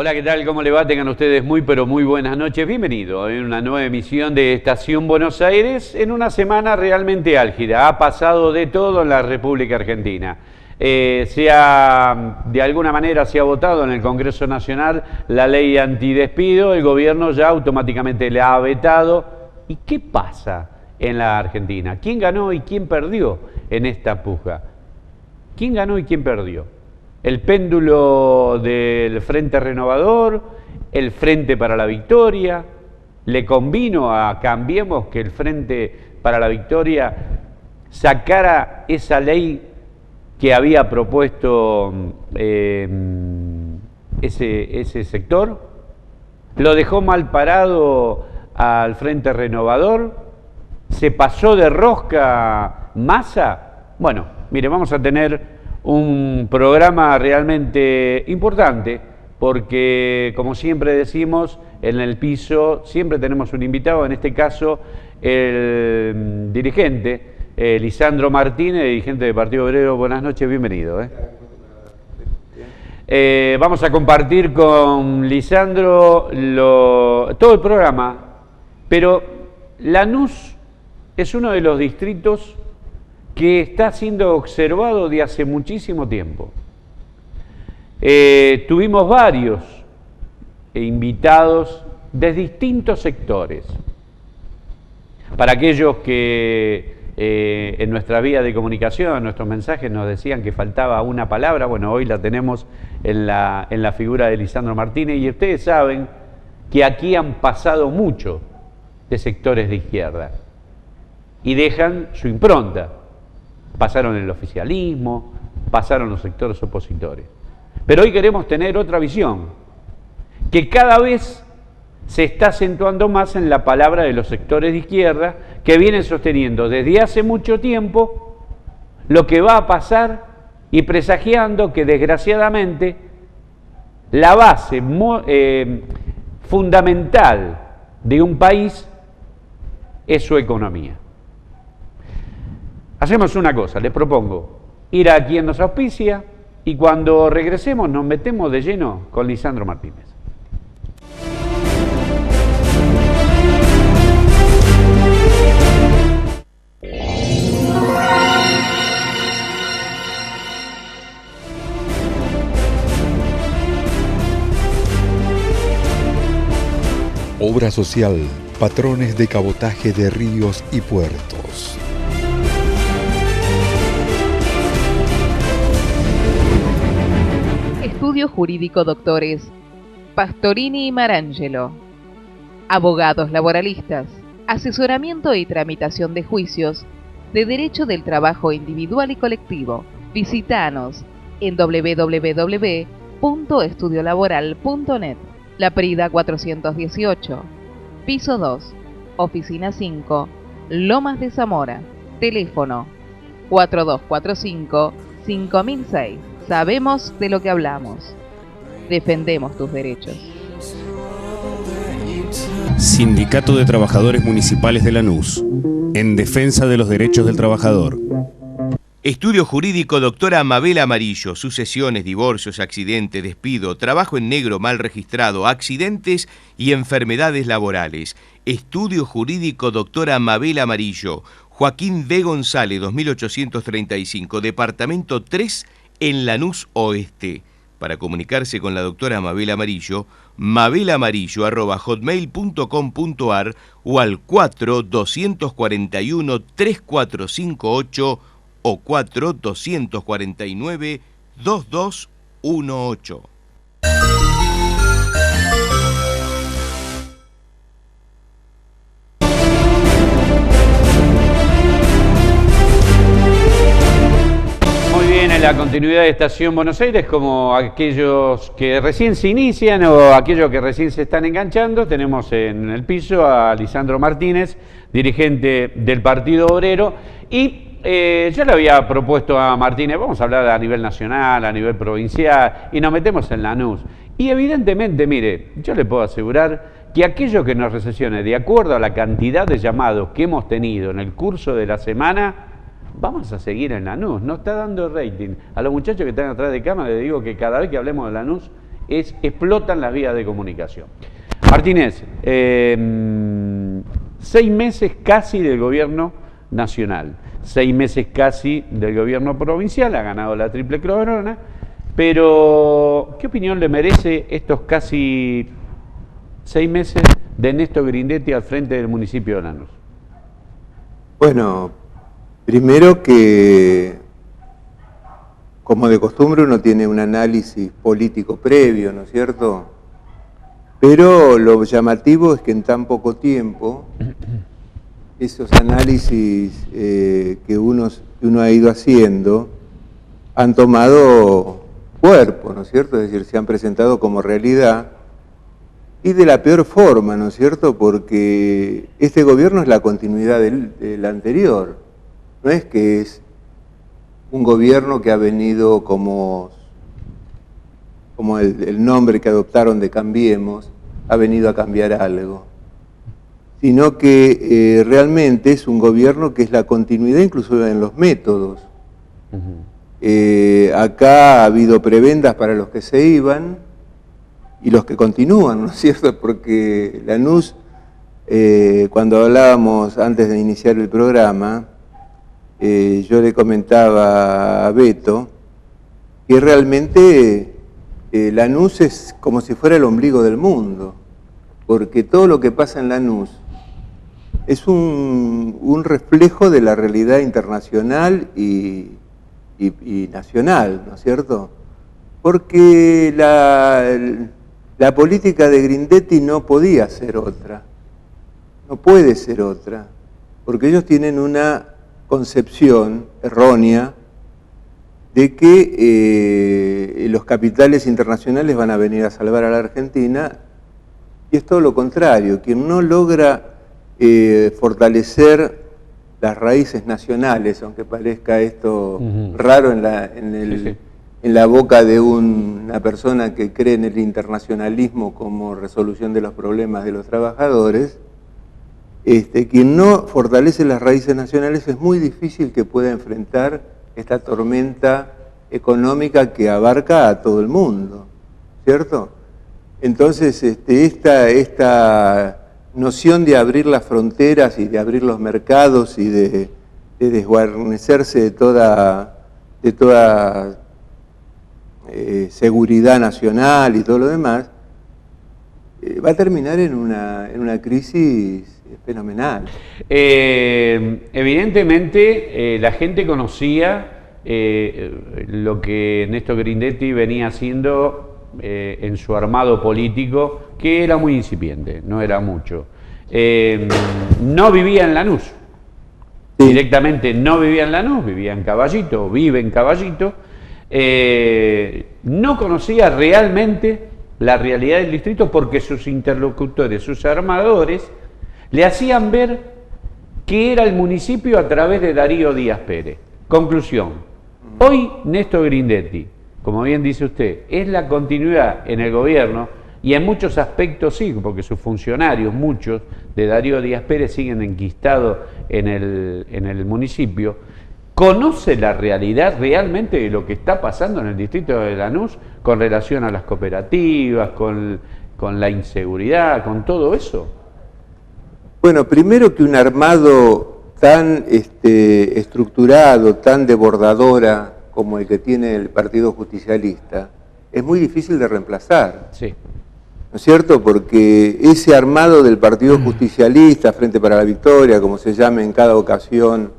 Hola, ¿qué tal? ¿Cómo le va? Tengan ustedes muy, pero muy buenas noches. Bienvenido en una nueva emisión de Estación Buenos Aires en una semana realmente álgida. Ha pasado de todo en la República Argentina. De alguna manera se ha votado en el Congreso Nacional la ley antidespido, el gobierno ya automáticamente la ha vetado. ¿Y qué pasa en la Argentina? ¿Quién ganó y quién perdió en esta puja? ¿Quién ganó y quién perdió? El péndulo del Frente Renovador, el Frente para la Victoria. Le convino a Cambiemos que el Frente para la Victoria sacara esa ley que había propuesto ese sector. Lo dejó mal parado al Frente Renovador. Se pasó de rosca Massa. Bueno, mire, vamos a tener un programa realmente importante porque, como siempre decimos, en el piso siempre tenemos un invitado, en este caso el dirigente Lisandro Martínez, dirigente del Partido Obrero. Buenas noches, bienvenido. Vamos a compartir con Lisandro todo el programa, pero Lanús es uno de los distritos que está siendo observado de hace muchísimo tiempo. Tuvimos varios invitados de distintos sectores. Para aquellos que en nuestra vía de comunicación, en nuestros mensajes nos decían que faltaba una palabra, bueno, hoy la tenemos en la figura de Lisandro Martínez, y ustedes saben que aquí han pasado mucho de sectores de izquierda y dejan su impronta. Pasaron el oficialismo, pasaron los sectores opositores. Pero hoy queremos tener otra visión, que cada vez se está acentuando más en la palabra de los sectores de izquierda, que vienen sosteniendo desde hace mucho tiempo lo que va a pasar y presagiando que desgraciadamente la base fundamental de un país es su economía. Hacemos una cosa, les propongo ir a quien nos auspicia y cuando regresemos nos metemos de lleno con Lisandro Martínez. Obra social, patrones de cabotaje de ríos y puertos. Estudio Jurídico Doctores Pastorini y Marangelo. Abogados laboralistas, asesoramiento y tramitación de juicios de derecho del trabajo individual y colectivo. Visítanos en www.estudiolaboral.net. La Prida 418, piso 2, oficina 5, Lomas de Zamora. Teléfono 4245-5006. Sabemos de lo que hablamos. Defendemos tus derechos. Sindicato de Trabajadores Municipales de Lanús, en defensa de los derechos del trabajador. Estudio Jurídico Doctora Mabel Amarillo. Sucesiones, divorcios, accidente, despido, trabajo en negro mal registrado, accidentes y enfermedades laborales. Estudio Jurídico Doctora Mabel Amarillo. Joaquín B. González, 2835, Departamento 3, en Lanús Oeste. Para comunicarse con la doctora Mabel Amarillo, mabelamarillo@hotmail.com.ar o al 4241-3458 o 4249-2218. En la continuidad de Estación Buenos Aires, como aquellos que recién se inician o aquellos que recién se están enganchando, tenemos en el piso a Lisandro Martínez, dirigente del Partido Obrero, y yo le había propuesto a Martínez, vamos a hablar a nivel nacional, a nivel provincial, y nos metemos en Lanús. Y evidentemente, mire, yo le puedo asegurar que aquello que nos recesione, de acuerdo a la cantidad de llamados que hemos tenido en el curso de la semana, vamos a seguir en Lanús. No está dando rating. A los muchachos que están atrás de cámara les digo que cada vez que hablemos de Lanús explotan las vías de comunicación. Martínez, 6 meses casi del gobierno nacional, 6 meses casi del gobierno provincial, ha ganado la triple corona, pero ¿qué opinión le merece estos casi 6 meses de Néstor Grindetti al frente del municipio de Lanús? Bueno, primero que, como de costumbre, uno tiene un análisis político previo, ¿no es cierto? Pero lo llamativo es que en tan poco tiempo, esos análisis que uno ha ido haciendo han tomado cuerpo, ¿no es cierto? Es decir, se han presentado como realidad y de la peor forma, ¿no es cierto? Porque este gobierno es la continuidad del anterior. No es que es un gobierno que ha venido como el nombre que adoptaron de Cambiemos, ha venido a cambiar algo, sino que realmente es un gobierno que es la continuidad incluso en los métodos. Acá ha habido prebendas para los que se iban y los que continúan, ¿no es cierto? Porque Lanús, cuando hablábamos antes de iniciar el programa, yo le comentaba a Beto que realmente Lanús es como si fuera el ombligo del mundo, porque todo lo que pasa en Lanús es un reflejo de la realidad internacional y nacional, ¿no es cierto? Porque la política de Grindetti no podía ser otra, no puede ser otra, porque ellos tienen una concepción errónea de que los capitales internacionales van a venir a salvar a la Argentina, y es todo lo contrario. Quien no logra fortalecer las raíces nacionales, aunque parezca esto raro en la boca de una persona que cree en el internacionalismo como resolución de los problemas de los trabajadores, quien no fortalece las raíces nacionales es muy difícil que pueda enfrentar esta tormenta económica que abarca a todo el mundo, ¿cierto? Entonces, esta noción de abrir las fronteras y de abrir los mercados y de desguarnecerse de toda seguridad nacional y todo lo demás, va a terminar en una crisis fenomenal. Evidentemente, la gente conocía lo que Néstor Grindetti venía haciendo en su armado político, que era muy incipiente, no era mucho. No vivía en Lanús, sí. Directamente no vivía en Lanús, vivía en Caballito, vive en Caballito. No conocía realmente la realidad del distrito porque sus interlocutores, sus armadores, le hacían ver qué era el municipio a través de Darío Díaz Pérez. Conclusión, hoy Néstor Grindetti, como bien dice usted, es la continuidad en el gobierno y en muchos aspectos sí, porque sus funcionarios, muchos de Darío Díaz Pérez, siguen enquistados en el municipio. ¿Conoce la realidad realmente de lo que está pasando en el distrito de Lanús con relación a las cooperativas, con la inseguridad, con todo eso? Bueno, primero que un armado tan estructurado, tan desbordadora como el que tiene el Partido Justicialista, es muy difícil de reemplazar. Sí. ¿No es cierto? Porque ese armado del Partido Justicialista, Frente para la Victoria, como se llame en cada ocasión,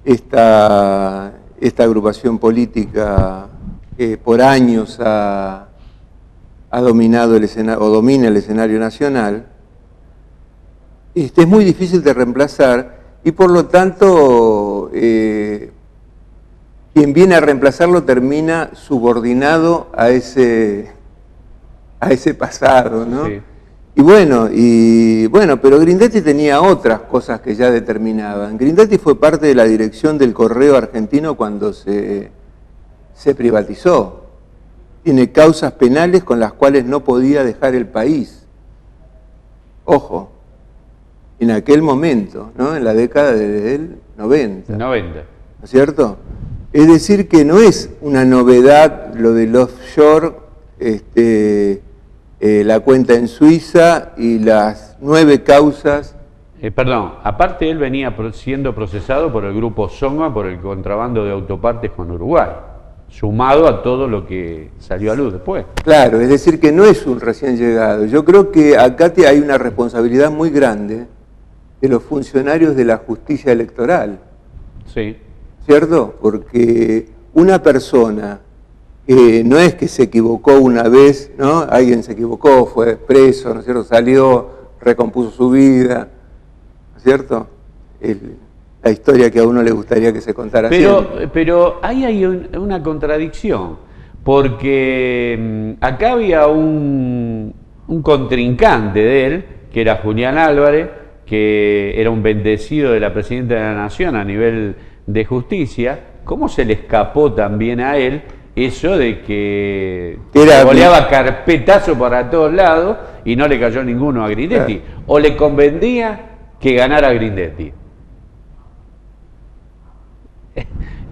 esta agrupación política que por años ha dominado el escenario, o domina el escenario nacional, es muy difícil de reemplazar y por lo tanto quien viene a reemplazarlo termina subordinado a ese pasado, ¿no? Sí. Y bueno, pero Grindetti tenía otras cosas que ya determinaban. Grindetti fue parte de la dirección del Correo Argentino cuando se privatizó. Tiene causas penales con las cuales no podía dejar el país. Ojo, en aquel momento, ¿no? En la década del 90. ¿No es cierto? Es decir, que no es una novedad lo del offshore la cuenta en Suiza y las 9 causas. Perdón, aparte él venía siendo procesado por el grupo Soma por el contrabando de autopartes con Uruguay, sumado a todo lo que salió a luz después. Claro, es decir, que no es un recién llegado. Yo creo que acá hay una responsabilidad muy grande de los funcionarios de la justicia electoral. Sí. ¿Cierto? Porque una persona no es que se equivocó una vez, ¿no? Alguien se equivocó, fue preso, ¿no es cierto? Salió, recompuso su vida, ¿no es cierto? La historia que a uno le gustaría que se contara siempre. Pero ahí hay una contradicción, porque acá había un contrincante de él, que era Julián Álvarez, que era un bendecido de la Presidenta de la Nación a nivel de justicia. ¿Cómo se le escapó también a él eso de que goleaba carpetazo para todos lados y no le cayó ninguno a Grindetti? Claro. ¿O le convendría que ganara Grindetti?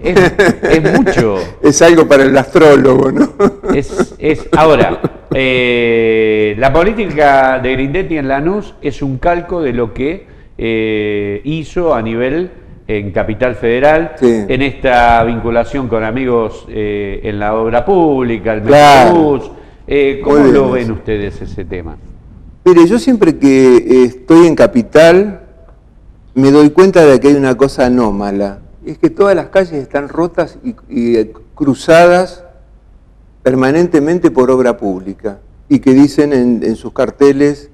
Es mucho. Es algo para el astrólogo, ¿no? Ahora, la política de Grindetti en Lanús es un calco de lo que hizo a nivel en Capital Federal, sí, en esta vinculación con amigos en la obra pública, el Metrobús. Claro. ¿Cómo lo ven ustedes ese tema? Mire, yo siempre que estoy en Capital me doy cuenta de que hay una cosa anómala. Es que todas las calles están rotas y cruzadas permanentemente por obra pública y que dicen en sus carteles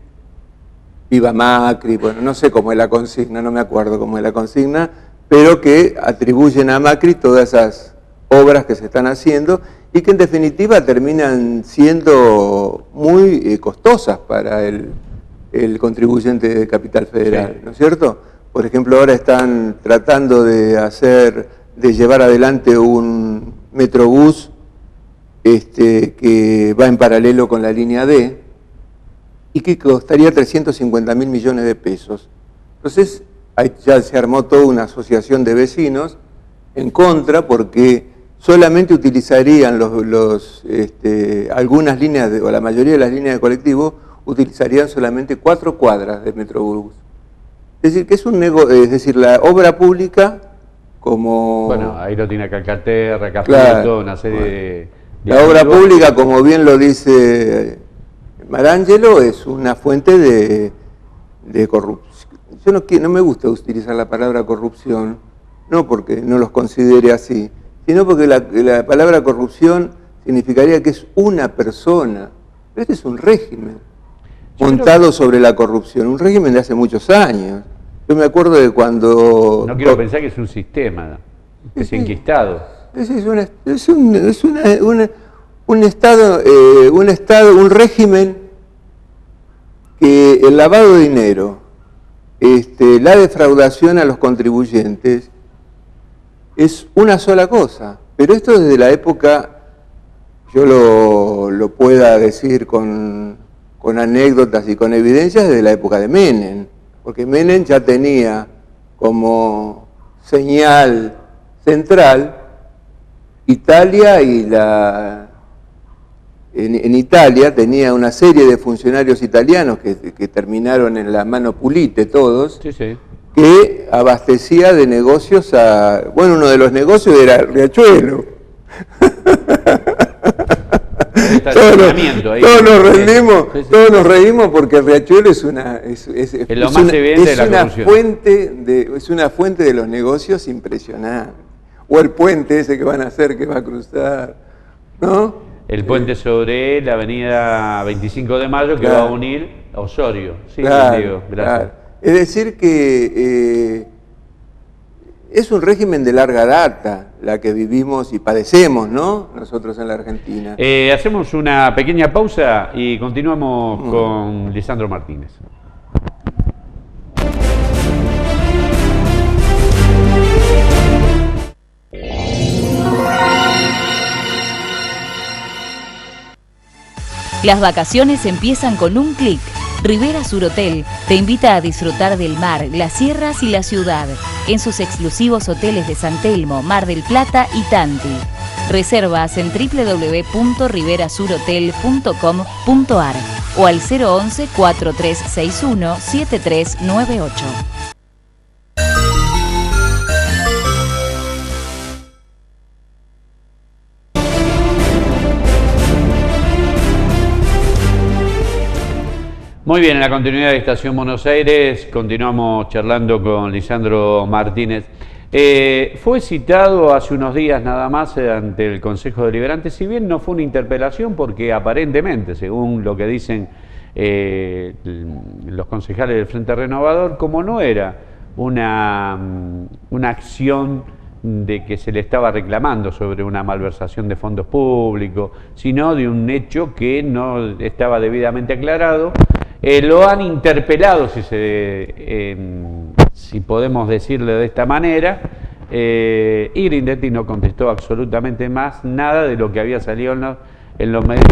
Viva Macri, bueno, no sé cómo es la consigna, no me acuerdo cómo es la consigna, pero que atribuyen a Macri todas esas obras que se están haciendo y que en definitiva terminan siendo muy costosas para el contribuyente de Capital Federal, sí, ¿no es cierto? Por ejemplo, ahora están tratando de llevar adelante un Metrobús que va en paralelo con la línea D y que costaría 350.000 millones de pesos. Entonces, ya se armó toda una asociación de vecinos en contra porque solamente utilizarían algunas líneas, o la mayoría de las líneas de colectivo, utilizarían solamente 4 cuadras de Metrobús. Es decir, que es la obra pública como... Bueno, ahí lo tiene Calcaterra, Caputo, claro, una serie de la obra pública, como bien lo dice Marangelo, es una fuente de corrupción. Yo no me gusta utilizar la palabra corrupción, no porque no los considere así, sino porque la palabra corrupción significaría que es una persona. Pero este es un régimen montado sobre la corrupción, un régimen de hace muchos años. Yo me acuerdo de cuando... No quiero pensar que es un sistema, es enquistado. Un régimen que el lavado de dinero, la defraudación a los contribuyentes, es una sola cosa. Pero esto desde la época, yo lo pueda decir con anécdotas y con evidencias, desde la época de Menem. Porque Menem ya tenía como señal central Italia y en Italia tenía una serie de funcionarios italianos que terminaron en la mano pulite todos, sí, sí, que abastecía de negocios bueno, uno de los negocios era Riachuelo. Todos nos reímos porque el Riachuelo es una fuente de los negocios impresionante. O el puente ese que van a hacer, que va a cruzar, ¿no? El puente sobre la avenida 25 de Mayo que claro, va a unir a Osorio. Sí, claro, Diego, gracias. Claro. Es decir que es un régimen de larga data la que vivimos y padecemos, ¿no? Nosotros en la Argentina. Hacemos una pequeña pausa y continuamos con Lisandro Martínez. Las vacaciones empiezan con un clic. Rivera Sur Hotel te invita a disfrutar del mar, las sierras y la ciudad en sus exclusivos hoteles de San Telmo, Mar del Plata y Tanti. Reservas en www.riverasurotel.com.ar o al 011 4361 7398. Muy bien, en la continuidad de Estación Buenos Aires continuamos charlando con Lisandro Martínez. Fue citado hace unos días nada más ante el Consejo Deliberante, si bien no fue una interpelación, porque aparentemente, según lo que dicen los concejales del Frente Renovador, como no era una acción de que se le estaba reclamando sobre una malversación de fondos públicos, sino de un hecho que no estaba debidamente aclarado, lo han interpelado, si podemos decirle de esta manera, y Grindetti no contestó absolutamente más nada de lo que había salido en los medios,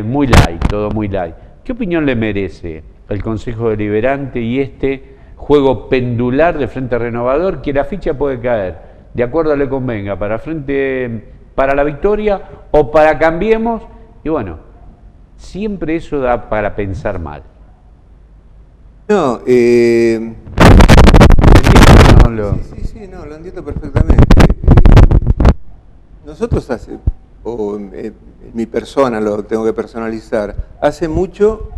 muy light, todo muy light. ¿Qué opinión le merece el Consejo Deliberante y este juego pendular de Frente Renovador, que la ficha puede caer de acuerdo a lo que convenga para la Victoria o para Cambiemos? Y bueno, siempre eso da para pensar mal. No, Sí, lo entiendo perfectamente. Nosotros en mi persona lo tengo que personalizar, hace mucho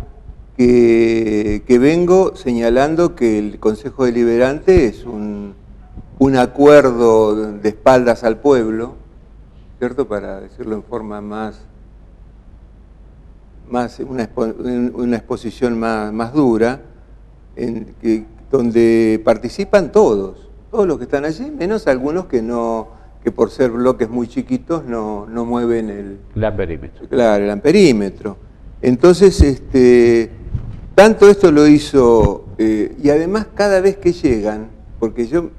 que vengo señalando que el Consejo Deliberante es un acuerdo de espaldas al pueblo, ¿cierto? Para decirlo en forma una exposición más dura, donde participan todos los que están allí, menos algunos que por ser bloques muy chiquitos no mueven el amperímetro. Claro, el amperímetro. Entonces, tanto esto lo hizo, y además cada vez que llegan, porque yo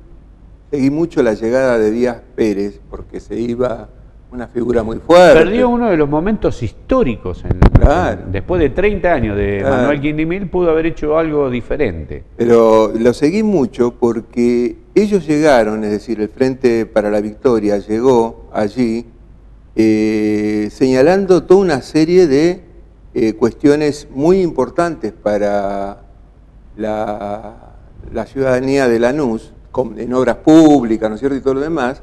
seguí mucho la llegada de Díaz Pérez, porque se iba una figura muy fuerte. Perdió uno de los momentos históricos. Claro. Después de 30 años de Manuel Quindimil pudo haber hecho algo diferente. Pero lo seguí mucho porque ellos llegaron, es decir, el Frente para la Victoria llegó allí señalando toda una serie de cuestiones muy importantes para la ciudadanía de Lanús, en obras públicas, ¿no es cierto?, y todo lo demás,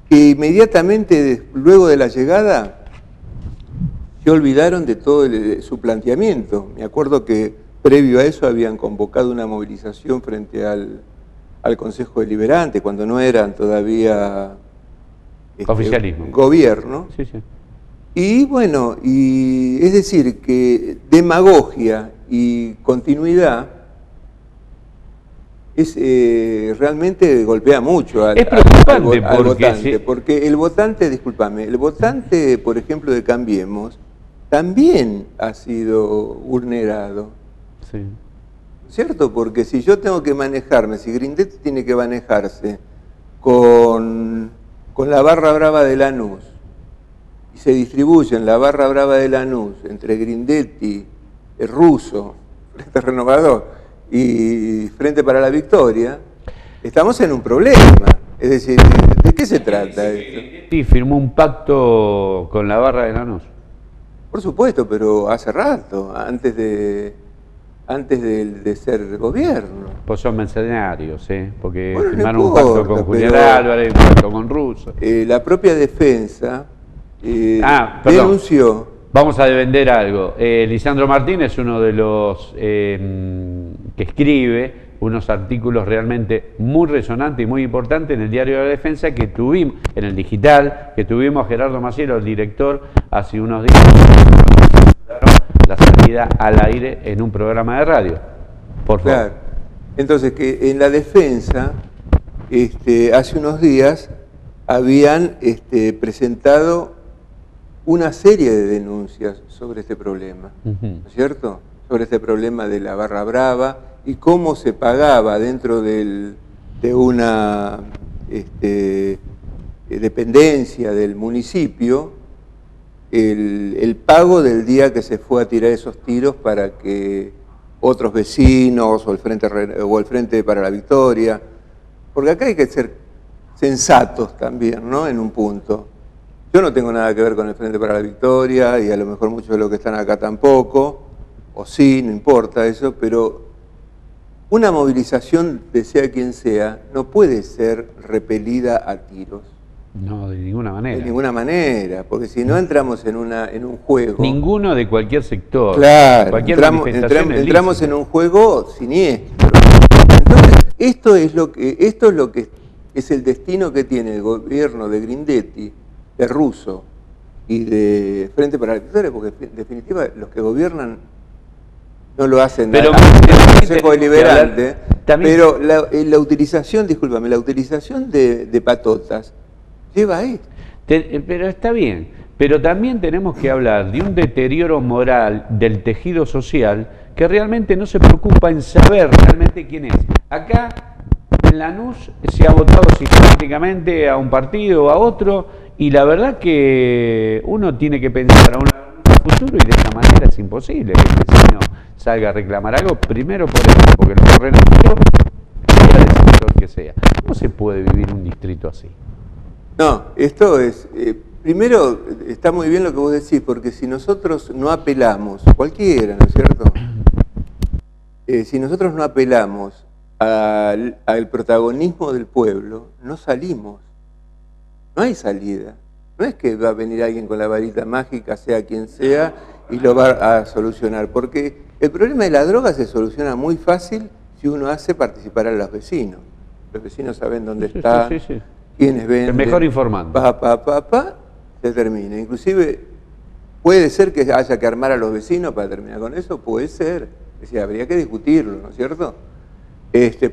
que inmediatamente luego de la llegada se olvidaron de todo su planteamiento. Me acuerdo que previo a eso habían convocado una movilización frente al Consejo Deliberante, cuando no eran todavía oficialismo, gobierno. Sí, sí. Y bueno, es decir, que demagogia y continuidad realmente golpea mucho al votante, porque el votante, discúlpame, el votante, por ejemplo, de Cambiemos, también ha sido vulnerado. Sí. ¿Cierto? Porque si yo tengo que manejarme, si Grindetti tiene que manejarse con la barra brava de Lanús, y se distribuyen la barra brava de Lanús entre Grindetti, el Russo, Frente Renovador y Frente para la Victoria, estamos en un problema. Es decir, ¿de qué se trata esto? Sí, firmó un pacto con la barra de Lanús. Por supuesto, pero hace rato, antes de ser gobierno. Pues son mercenarios, porque bueno, firmaron no un pacto importa, con Julián Álvarez, un pacto con Russo. La propia defensa denunció. Vamos a vender algo. Lisandro Martínez es uno de los que escribe unos artículos realmente muy resonantes y muy importantes en el Diario de la Defensa que tuvimos, en el digital, que tuvimos a Gerardo Maciero, el director, hace unos días, la salida al aire en un programa de radio. Por favor. Claro. Entonces, que en la Defensa, hace unos días, habían presentado una serie de denuncias sobre este problema, ¿no es cierto? Sobre este problema de la barra brava y cómo se pagaba dentro de una dependencia del municipio el pago del día que se fue a tirar esos tiros para que otros vecinos o el Frente para la Victoria, porque acá hay que ser sensatos también, ¿no? En un punto. Yo no tengo nada que ver con el Frente para la Victoria, y a lo mejor muchos de los que están acá tampoco, o sí, no importa eso, pero una movilización de sea quien sea no puede ser repelida a tiros. No, de ninguna manera. De ninguna manera, porque si no entramos en un juego. Ninguno de cualquier sector. Claro, Cualquier entramos en un juego siniestro. Entonces, esto es lo que es el destino que tiene el gobierno de Grindetti, de Russo y de Frente para la Victoria, porque en definitiva los que gobiernan no lo hacen pero el Consejo Deliberante, también, pero la utilización, discúlpame, la utilización de patotas lleva a esto. Pero está bien, pero también tenemos que hablar de un deterioro moral del tejido social que realmente no se preocupa en saber realmente quién es. Acá en Lanús se ha votado sistemáticamente a un partido o a otro, y la verdad que uno tiene que pensar a un futuro, y de esta manera es imposible que el vecino salga a reclamar algo, primero por eso, porque lo corren mucho, sea del sector que sea. ¿Cómo se puede vivir un distrito así? No, esto es, primero está muy bien lo que vos decís, porque si nosotros no apelamos, cualquiera, ¿no es cierto? Si nosotros no apelamos al protagonismo del pueblo, no salimos, no hay salida. No es que va a venir alguien con la varita mágica, sea quien sea, y lo va a solucionar, porque el problema de la droga se soluciona muy fácil si uno hace participar a los vecinos. Los vecinos saben dónde está. Sí. Quienes venden, el mejor informando. Se termina. Inclusive, puede ser que haya que armar a los vecinos para terminar con eso, puede ser. Es decir, habría que discutirlo, ¿no es cierto?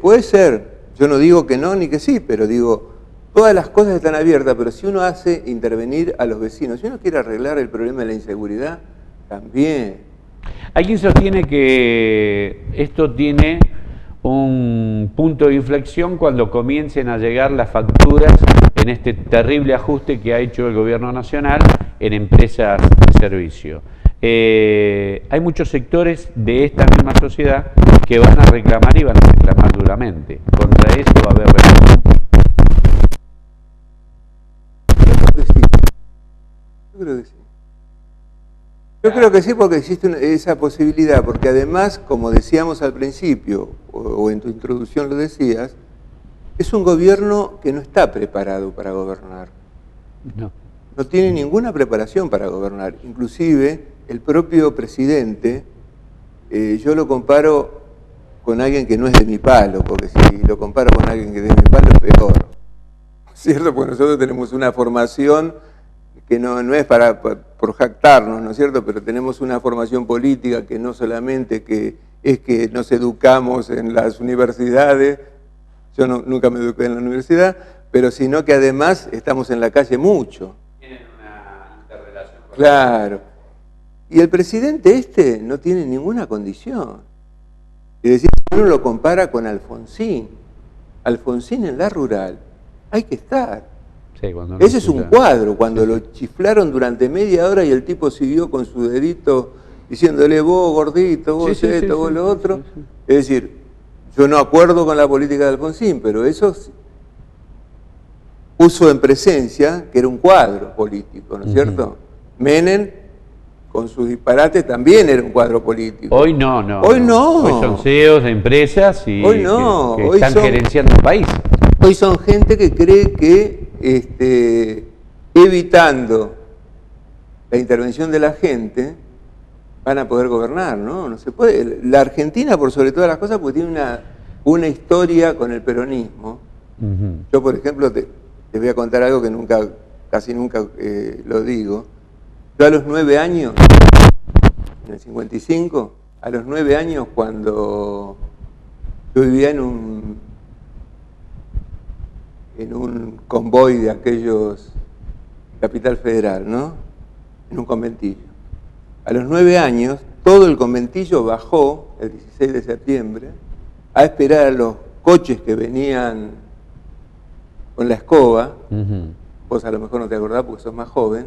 Puede ser. Yo no digo que no ni que sí, pero digo, todas las cosas están abiertas, pero si uno hace intervenir a los vecinos, si uno quiere arreglar el problema de la inseguridad, también. Hay quien sostiene que esto tiene un punto de inflexión cuando comiencen a llegar las facturas en este terrible ajuste que ha hecho el gobierno nacional en empresas de servicio. Hay muchos sectores de esta misma sociedad que van a reclamar, y van a reclamar duramente. ¿Contra eso va a haber reacción? Yo creo que sí. Yo creo que sí, porque existe esa posibilidad, porque además, como decíamos al principio, o en tu introducción lo decías, es un gobierno que no está preparado para gobernar. No. No tiene ninguna preparación para gobernar. Inclusive, el propio presidente, yo lo comparo con alguien que no es de mi palo, porque si lo comparo con alguien que es de mi palo es peor. ¿Cierto? Porque nosotros tenemos una formación que no es por jactarnos, ¿no es cierto? Pero tenemos una formación política que no solamente es que nos educamos en las universidades, yo nunca me eduqué en la universidad, pero sino que además estamos en la calle mucho. Tienen una interrelación. Claro. Y el presidente no tiene ninguna condición. Es decir, uno lo compara con Alfonsín. Alfonsín en la rural, hay que estar. Sí, ese es un cuadro, cuando lo chiflaron durante media hora y el tipo siguió con su dedito diciéndole vos gordito, vos vos lo otro. Sí. Es decir, yo no acuerdo con la política de Alfonsín, pero eso puso en presencia que era un cuadro político, ¿no es cierto? Menem, con sus disparates, también era un cuadro político. Hoy no. Hoy no. Hoy son CEOs de empresas y hoy no. que están gerenciando el país. Hoy son gente que cree que evitando la intervención de la gente van a poder gobernar, ¿no? No se puede. La Argentina, por sobre todas las cosas, porque tiene una historia con el peronismo. Yo, por ejemplo, te voy a contar algo que casi nunca lo digo. Yo a los 9 años, en el 55, a los 9 años, cuando yo vivía en un convoy de aquellos, Capital Federal, ¿no? En un conventillo. A los 9 años, todo el conventillo bajó, el 16 de septiembre, a esperar a los coches que venían con la escoba. Vos a lo mejor no te acordás porque sos más joven.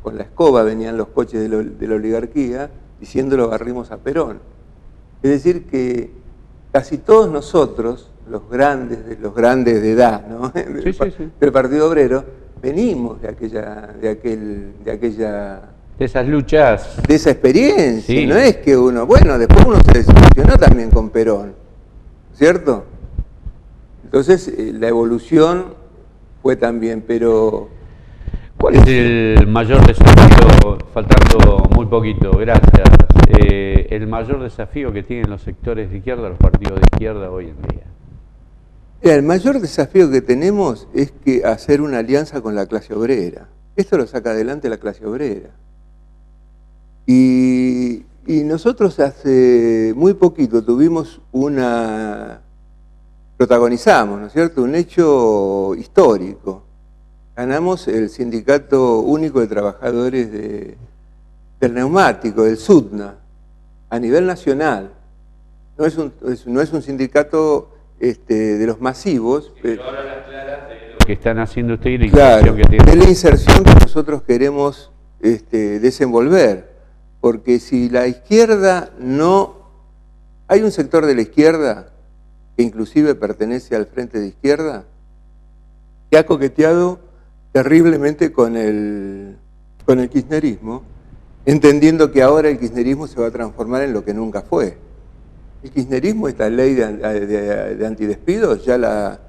Con la escoba venían los coches de la oligarquía diciéndolo barrimos a Perón. Es decir que casi todos nosotros los grandes de edad, ¿no? Sí. Del Partido Obrero, venimos de esas luchas. De esa experiencia, Sí. no es que uno, bueno, después uno se desilusionó también con Perón, ¿cierto? Entonces la evolución fue también, pero... ¿Cuál es el mayor desafío, faltando muy poquito, gracias, el mayor desafío que tienen los sectores de izquierda, los partidos de izquierda hoy en día? El mayor desafío que tenemos es que hacer una alianza con la clase obrera. Esto lo saca adelante la clase obrera. Y nosotros hace muy poquito protagonizamos, ¿no es cierto?, un hecho histórico. Ganamos el Sindicato Único de Trabajadores del Neumático, del SUTNA, a nivel nacional. No es un sindicato de los masivos. Pero ahora las claras de lo que están haciendo ustedes y la inserción que tienen. Es la inserción que nosotros queremos desenvolver. Porque si la izquierda no... Hay un sector de la izquierda que inclusive pertenece al Frente de Izquierda, que ha coqueteado terriblemente con el kirchnerismo, entendiendo que ahora el kirchnerismo se va a transformar en lo que nunca fue. El kirchnerismo, esta ley de antidespidos, ya la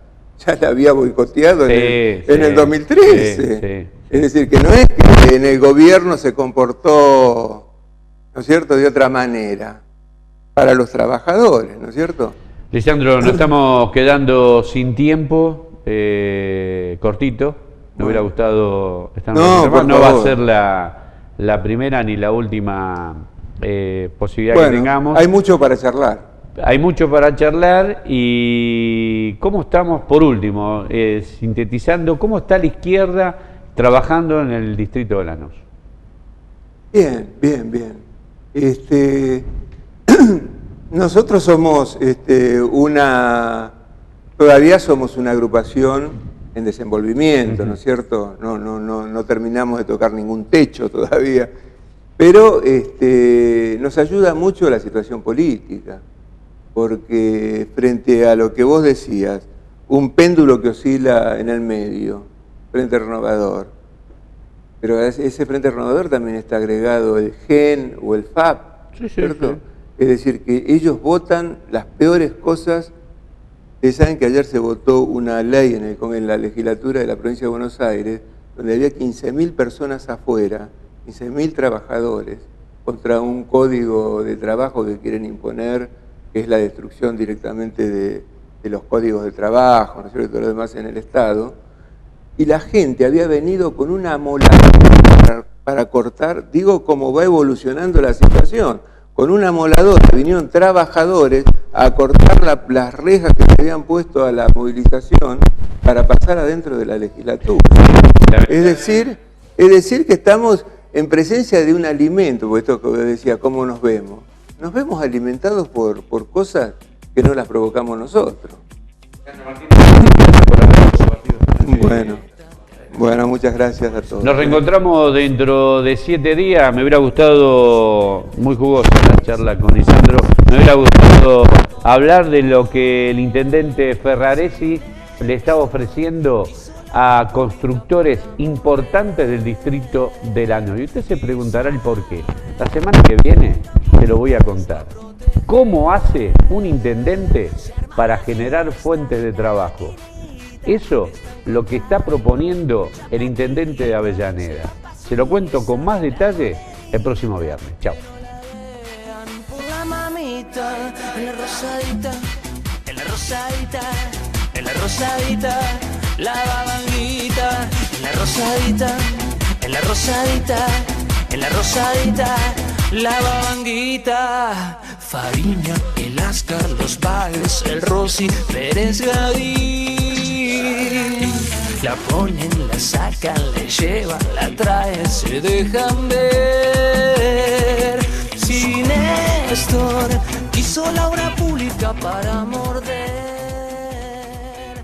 había boicoteado en el 2013. Sí. Es decir, que no es que en el gobierno se comportó, ¿no es cierto?, de otra manera para los trabajadores, ¿no es cierto? Lisandro, nos estamos quedando sin tiempo, cortito. Me hubiera gustado estar no va a ser la primera ni la última posibilidad que tengamos. Hay mucho para charlar. Hay mucho para charlar y ¿cómo estamos? Por último, sintetizando, ¿cómo está la izquierda trabajando en el distrito de Lanús? Bien. Nosotros somos todavía somos una agrupación en desenvolvimiento, ¿no es cierto? No terminamos de tocar ningún techo todavía, pero nos ayuda mucho la situación política, porque frente a lo que vos decías, un péndulo que oscila en el medio, Frente Renovador, pero a ese Frente Renovador también está agregado el GEN o el FAP, ¿cierto? Sí. Es decir, que ellos votan las peores cosas. Ustedes saben que ayer se votó una ley en la legislatura de la provincia de Buenos Aires, donde había 15.000 personas afuera, 15.000 trabajadores, contra un código de trabajo que quieren imponer, que es la destrucción directamente de los códigos de trabajo, ¿no es cierto?, todo lo demás en el Estado. Y la gente había venido con una amoladora para cortar, digo, cómo va evolucionando la situación. Con una amoladora vinieron trabajadores a cortar las rejas que se habían puesto a la movilización para pasar adentro de la legislatura. Es decir que estamos en presencia de un alimento, porque esto que yo decía, ¿cómo nos vemos? Nos vemos alimentados por cosas que no las provocamos nosotros. Bueno, muchas gracias a todos. Nos reencontramos dentro de 7 días. Me hubiera gustado, muy jugosa la charla con Lisandro, me hubiera gustado hablar de lo que el intendente Ferraresi le está ofreciendo a constructores importantes del distrito de Lanús. Y usted se preguntará el por qué. La semana que viene se lo voy a contar. ¿Cómo hace un intendente para generar fuentes de trabajo? Eso lo que está proponiendo el intendente de Avellaneda. Se lo cuento con más detalle el próximo viernes. Chao. La babanguita, en la rosadita, en la rosadita, en la rosadita, la babanguita. Fariña, el Ascar, los Valles, el Rossi, Pérez Gadín. La ponen, la sacan, le llevan, la traen, se dejan ver. Si Néstor hizo la obra pública para morder.